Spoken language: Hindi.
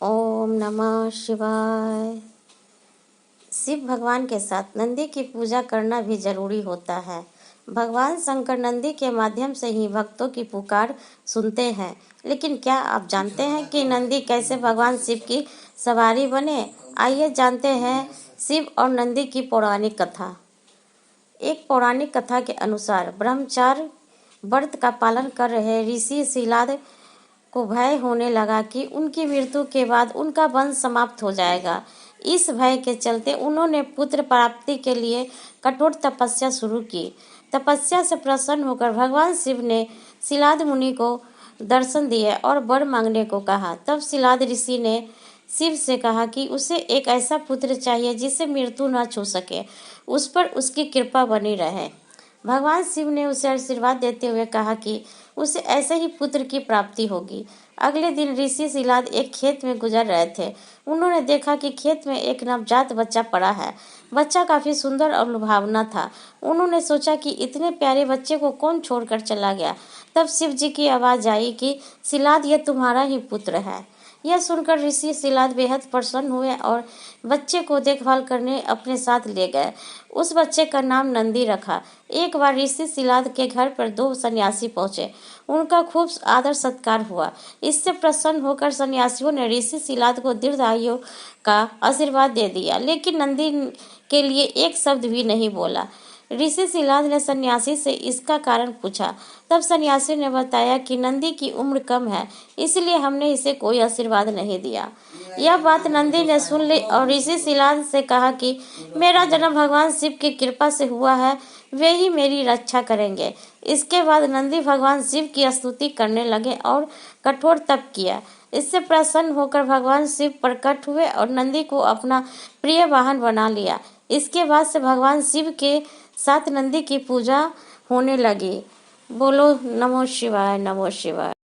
ओम नमः शिवाय। शिव भगवान के साथ नंदी की पूजा करना भी जरूरी होता है। भगवान शंकर नंदी के माध्यम से ही भक्तों की पुकार सुनते हैं। लेकिन क्या आप जानते हैं कि नंदी कैसे भगवान शिव की सवारी बने? आइए जानते हैं शिव और नंदी की पौराणिक कथा। एक पौराणिक कथा के अनुसार ब्रह्मचार्य व्रत का पालन कर रहे ऋषि शिलाद को भय होने लगा कि उनकी मृत्यु के बाद उनका वंश समाप्त हो जाएगा। इस भय के चलते उन्होंने पुत्र प्राप्ति के लिए कठोर तपस्या शुरू की। तपस्या से प्रसन्न होकर भगवान शिव ने शिलाद मुनि को दर्शन दिए और वर मांगने को कहा। तब शिलाद ऋषि ने शिव से कहा कि उसे एक ऐसा पुत्र चाहिए जिसे मृत्यु न छू सके, उस पर उसकी कृपा बनी रहे। भगवान शिव ने उसे आशीर्वाद देते हुए कहा कि उसे ऐसे ही पुत्र की प्राप्ति होगी। अगले दिन ऋषि शिलाद एक खेत में गुजर रहे थे। उन्होंने देखा कि खेत में एक नवजात बच्चा पड़ा है। बच्चा काफी सुंदर और लुभावना था। उन्होंने सोचा कि इतने प्यारे बच्चे को कौन छोड़कर चला गया। तब शिव जी की आवाज आई कि शिलाद, यह तुम्हारा ही पुत्र है। यह सुनकर ऋषि शिलाद बेहद प्रसन्न हुए और बच्चे को देखभाल करने अपने साथ ले गए। उस बच्चे का नाम नंदी रखा। एक बार ऋषि शिलाद के घर पर दो सन्यासी पहुंचे। उनका खूब आदर सत्कार हुआ। इससे प्रसन्न होकर सन्यासियों ने ऋषि शिलाद को दीर्घायु का आशीर्वाद दे दिया, लेकिन नंदी के लिए एक शब्द भी नहीं बोला। ऋषि शिलाद ने सन्यासी से इसका कारण पूछा। तब सन्यासी ने बताया कि नंदी की उम्र कम है, इसलिए हमने इसे कोई आशीर्वाद नहीं दिया। यह बात नंदी ने सुन ली और ऋषि शिलाद से कहा कि मेरा जन्म भगवान शिव की कृपा से हुआ है, वे ही मेरी रक्षा करेंगे। इसके बाद नंदी भगवान शिव की स्तुति करने लगे और कठोर तप किया। इससे प्रसन्न होकर भगवान शिव प्रकट हुए और नंदी को अपना प्रिय वाहन बना लिया। इसके बाद से भगवान शिव के साथ नंदी की पूजा होने लगी। बोलो नमो शिवाय, नमो शिवाय।